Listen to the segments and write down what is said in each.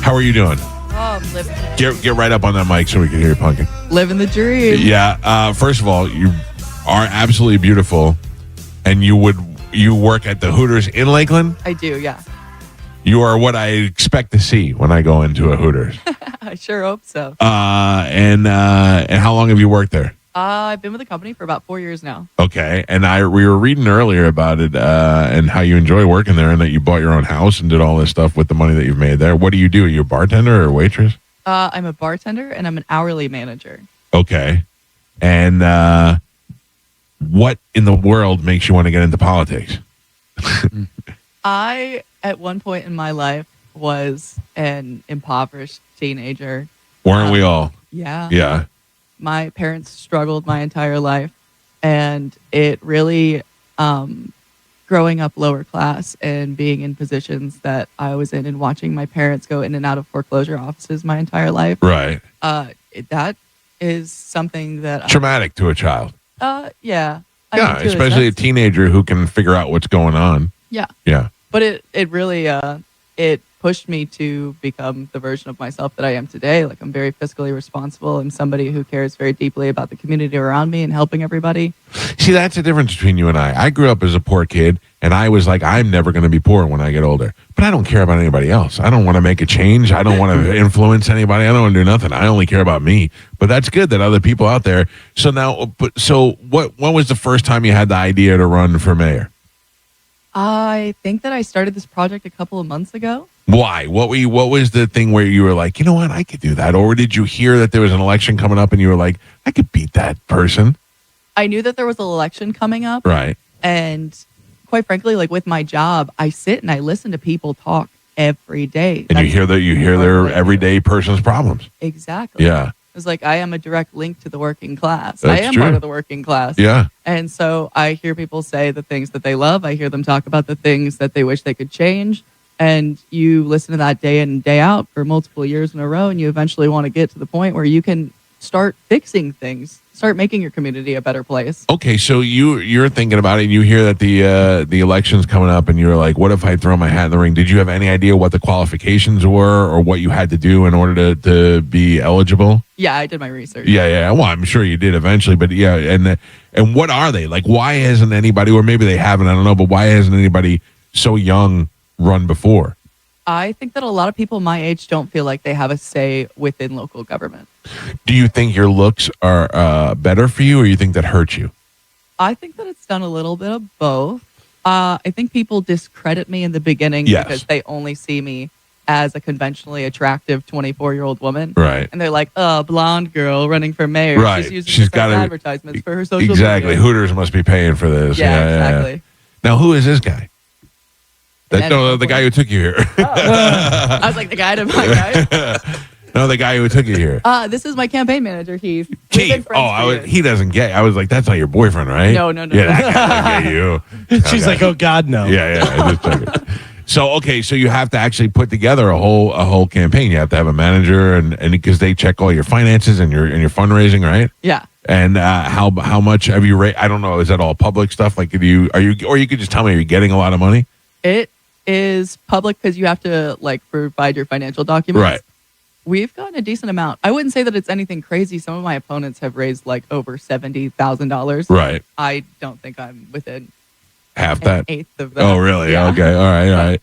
How are you doing? Oh, I'm living Get right up on that mic so we can hear you punking. living the dream. Yeah. First of all, you are absolutely beautiful, and you work at the Hooters in Lakeland. I do, yeah. You are what I expect to see when I go into a Hooters. I sure hope so. And how long have you worked there? I've been with the company for about 4 years now. Okay, and we were reading earlier about it and how you enjoy working there, and that you bought your own house and did all this stuff with the money that you've made there. What do? Are you a bartender or a waitress? I'm a bartender and I'm an hourly manager. Okay, and what in the world makes you want to get into politics? I, at one point in my life, was an impoverished teenager. Weren't we all? Yeah. Yeah. My parents struggled my entire life, and it really, growing up lower class and being in positions that I was in and watching my parents go in and out of foreclosure offices my entire life. Right. That is something that Traumatic to a child. Yeah. Yeah, especially a teenager who can figure out what's going on. Yeah. Yeah. But it really it pushed me to become the version of myself that I am today. Like, I'm very fiscally responsible. I'm somebody who cares very deeply about the community around me and helping everybody. See, that's the difference between you and I. I grew up as a poor kid, and I was like, I'm never going to be poor when I get older. But I don't care about anybody else. I don't want to make a change. I don't want to influence anybody. I don't want to do nothing. I only care about me. But that's good that other people out there. So now, when was the first time you had the idea to run for mayor? I think that I started this project a couple of months ago. Why? What was the thing where you were like, you know what, I could do that? Or did you hear that there was an election coming up and you were like, I could beat that person? I knew that there was an election coming up. Right. And quite frankly, like with my job, I sit and I listen to people talk every day. And you hear their everyday person's problems. Exactly. Yeah. It's like, I am a direct link to the working class. That's I am true. part of the working class. Yeah. And so I hear people say the things that they love. I hear them talk about the things that they wish they could change. And you listen to that day in and day out for multiple years in a row, and you eventually want to get to the point where you can start fixing things, start making your community a better place. Okay, so you're thinking about it, and you hear that the election's coming up, and you're like, what if I throw my hat in the ring? Did you have any idea what the qualifications were or what you had to do in order to be eligible? Yeah, I did my research. Yeah. Well, I'm sure you did eventually, but yeah, and what are they? Like, why hasn't anybody, or maybe they haven't, I don't know, but why hasn't anybody so young run before? I think that a lot of people my age don't feel like they have a say within local government. Do you think your looks are better for you, or you think that hurts you? I think that it's done a little bit of both. I think people discredit me in the beginning because they only see me as a conventionally attractive 24-year-old woman. Right. And they're like, blonde girl running for mayor. Right. She's got advertisements for her social Exactly. media. Hooters must be paying for this. Yeah, exactly. Yeah. Now, who is this guy? The guy who took you here. I was like, the guy to my guy? No, the guy who took you here. This is my campaign manager, Keith. Keith. He doesn't get. I was like, that's not your boyfriend, right? No. Yeah, that guy doesn't get you. She's like, oh God, no. Yeah. I just took it. So okay, so you have to actually put together a whole campaign. You have to have a manager, and because they check all your finances and your fundraising, right? Yeah. And how much have you raised? I don't know. Is that all public stuff? Like, or you could just tell me, are you getting a lot of money? It is public because you have to provide your financial documents. Right. We've gotten a decent amount. I wouldn't say that it's anything crazy. Some of my opponents have raised over $70,000. Right. I don't think I'm within half that. Eighth of that. Oh, really? Yeah. Okay. All right.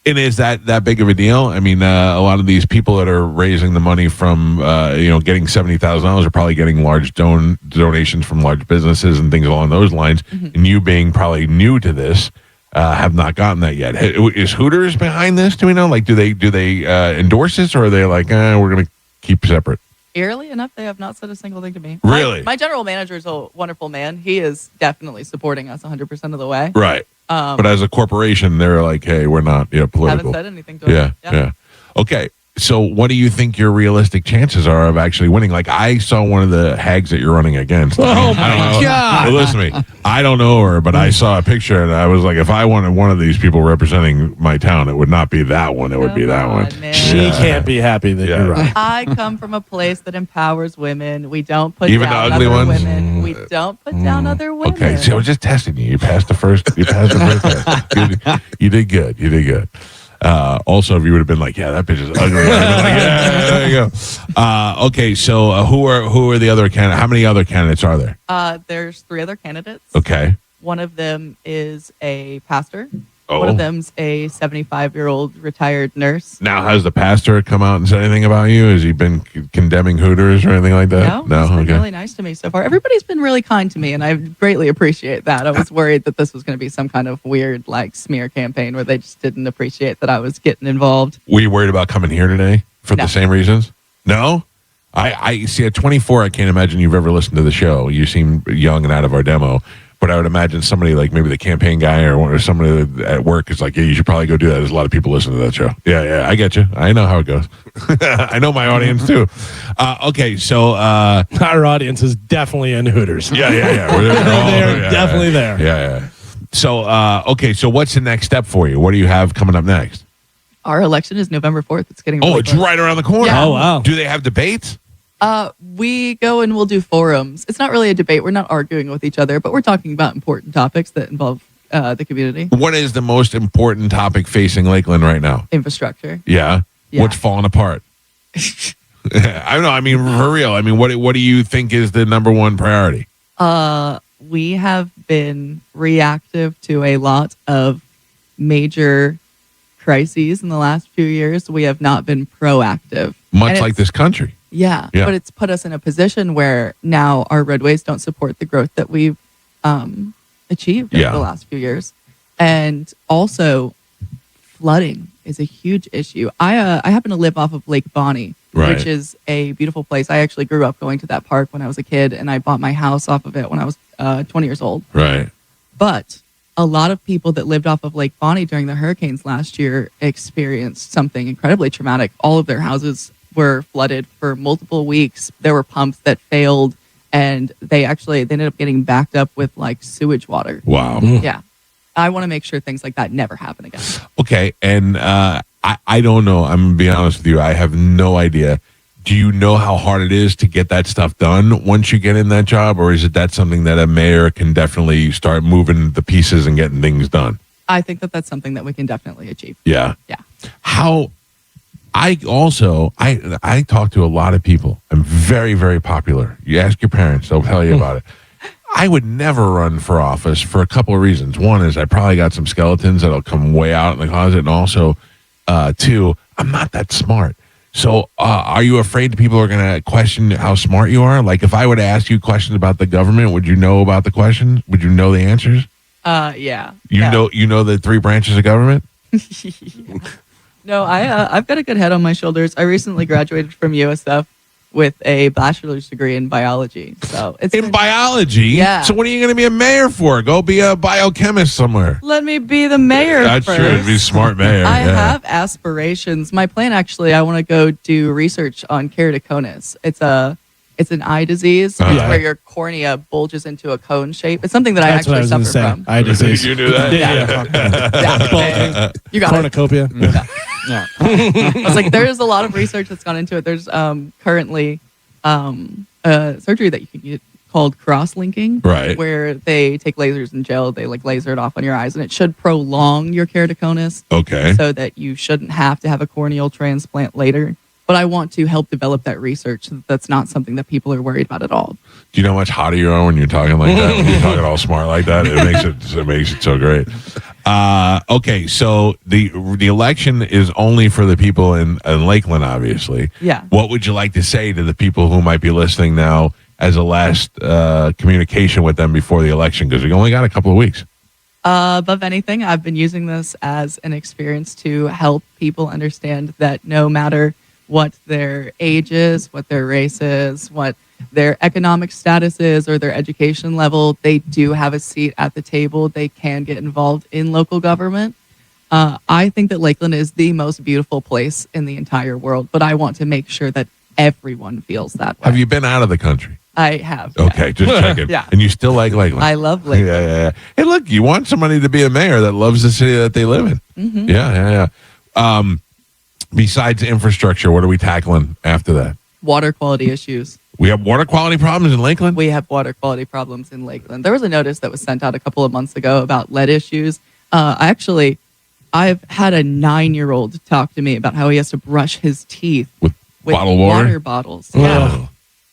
And is that big of a deal? I mean, a lot of these people that are raising the money from, getting $70,000 are probably getting large donations from large businesses and things along those lines. Mm-hmm. And you being probably new to this, have not gotten that yet. Is Hooters behind this? Do we know? Like, do they endorse this, or are they like, we're going to keep separate? Eerily enough, they have not said a single thing to me. Really? My general manager is a wonderful man. He is definitely supporting us 100% of the way. Right. But as a corporation, they're like, hey, we're not political. Haven't said anything to him. Yeah. Okay. So what do you think your realistic chances are of actually winning? Like, I saw one of the hags that you're running against. Oh, my God. Well, listen to me. I don't know her, but I saw a picture, and I was like, if I wanted one of these people representing my town, it would not be that one. It would be that one. Man. She can't be happy that you're right. I come from a place that empowers women. We don't put Even down the ugly other ones? women. We don't put down other women. Okay, so I was just testing you. You passed the first test. You did good. Also, if you would have been like, yeah, that bitch is ugly, I'd have been like, yeah, there you go. Okay, so who are the other candidates? How many other candidates are there? There's 3 other candidates. Okay. One of them is a pastor. Oh. One of them's a 75-year-old retired nurse. Now, has the pastor come out and said anything about you? Has he been condemning Hooters or anything like that? No, he's been really nice to me so far. Everybody's been really kind to me, and I greatly appreciate that. I was worried that this was going to be some kind of weird, like, smear campaign where they just didn't appreciate that I was getting involved. Were you worried about coming here today for No. the same reasons? No? I see at 24, I can't imagine you've ever listened to the show. You seem young and out of our demo. But I would imagine somebody like maybe the campaign guy or somebody at work is like, yeah, you should probably go do that. There's a lot of people listening to that show. Yeah, I get you. I know how it goes. I know my audience too. Okay, so Our audience is definitely in Hooters. yeah. They're definitely there. Yeah. So okay, so what's the next step for you? What do you have coming up next? Our election is November 4th. It's getting really It's close. right around the corner. Yeah. Oh, wow. Do they have debates? We go and we'll do forums. It's not really a debate. We're not arguing with each other, but we're talking about important topics that involve the community. What is the most important topic facing Lakeland right now? Infrastructure. Yeah. Yeah. What's falling apart? I don't know. I mean, for real. I mean, what do you think is the number one priority? We have been reactive to a lot of major crises in the last few years. We have not been proactive. Much And like it's- this country. Yeah, Yeah. but it's put us in a position where now our roadways don't support the growth that we've achieved Yeah. over the last few years. And also, flooding is a huge issue. I happen to live off of Lake Bonnie, Right. which is a beautiful place. I actually grew up going to that park when I was a kid, and I bought my house off of it when I was 20 years old. Right. But a lot of people that lived off of Lake Bonnie during the hurricanes last year experienced something incredibly traumatic. All of their houses were flooded for multiple weeks. There were pumps that failed, and they ended up getting backed up with like sewage water. Wow. Yeah. I want to make sure things like that never happen again. Okay. And I don't know. I'm going to be honest with you. I have no idea. Do you know how hard it is to get that stuff done once you get in that job? Or is that something that a mayor can definitely start moving the pieces and getting things done? I think that that's something that we can definitely achieve. Yeah. Yeah. How I talk to a lot of people. I'm very, very popular. You ask your parents, they'll tell you about it. I would never run for office for a couple of reasons. One is I probably got some skeletons that'll come way out in the closet. And also, two, I'm not that smart. So are you afraid people are going to question how smart you are? Like if I were to ask you questions about the government, would you know about the questions? Would you know the answers? Yeah. You know the 3 branches of government? No, I've got a good head on my shoulders. I recently graduated from USF with a bachelor's degree in biology. So it's In biology? Yeah. So what are you going to be a mayor for? Go be a biochemist somewhere. Let me be the mayor That's first. true. It'd be a smart mayor. I yeah. have aspirations. My plan actually, I want to go do research on keratoconus. It's an eye disease. It's Uh-huh. where your cornea bulges into a cone shape. It's something that That's what I I was actually going to suffer say. from. Eye disease. You knew that? Yeah. You got it. Cornucopia. Yeah. I was like, there's a lot of research that's gone into it. There's currently a surgery that you can get called cross-linking, Right. where they take lasers and gel, they like laser it off on your eyes, and it should prolong your keratoconus Okay. so that you shouldn't have to have a corneal transplant later. But I want to help develop that research so that that's not something that people are worried about at all. Do you know how much hotter you are when you're talking like that? When you're talking all smart like that, it makes it so great. Okay, so the election is only for the people in Lakeland, obviously. Yeah. What would you like to say to the people who might be listening now as a last communication with them before the election? Because we only got a couple of weeks. Above anything, I've been using this as an experience to help people understand that no matter what their age is, what their race is, what their economic status is, or their education level, they do have a seat at the table. They can get involved in local government. I think that Lakeland is the most beautiful place in the entire world, but I want to make sure that everyone feels that way. Have you been out of the country? I have. yeah. Okay, just checking. Yeah. And you still like Lakeland? I love Lakeland. Yeah. Hey, look, you want somebody to be a mayor that loves the city that they live in. Mm-hmm. Yeah. Besides infrastructure, what are we tackling after that? Water quality issues. We have water quality problems in Lakeland? We have water quality problems in Lakeland. There was a notice that was sent out a couple of months ago about lead issues. Actually, I've had a 9-year-old talk to me about how he has to brush his teeth with with bottled water? bottles. Oh. Yeah.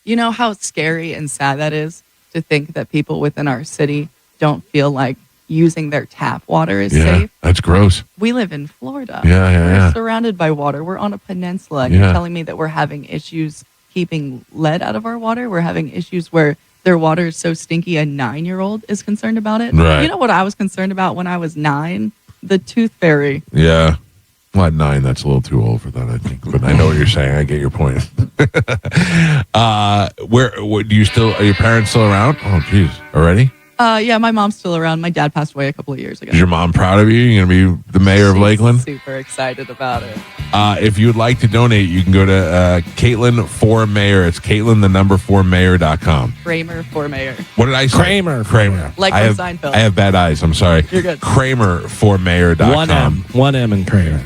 You know how scary and sad that is to think that people within our city don't feel like using their tap water is Yeah, safe. that's gross. We live in Florida. Yeah, yeah, We're yeah. surrounded by water. We're on a peninsula. And Yeah. you're telling me that we're having issues keeping lead out of our water? We're having issues where their water is so stinky a 9-year-old is concerned about it? Right. You know what I was concerned about when I was 9? The tooth fairy. Yeah. Well, at 9, that's a little too old for that, I think. But I know what you're saying. I get your point. Where do you still? Are your parents still around? Oh, geez, already? Yeah, my mom's still around. My dad passed away a couple of years ago. Is your mom proud of you? You're gonna be the mayor of She's Lakeland. super excited about it. If you would like to donate, you can go to Kaitlyn for Mayor. It's Kaitlyn, the number 4mayor.com. Kramer for mayor. What did I say? Kramer. Like I on have, Seinfeld. I have bad eyes. I'm sorry. You're good. Kramer for Mayor.com. One M in Kramer.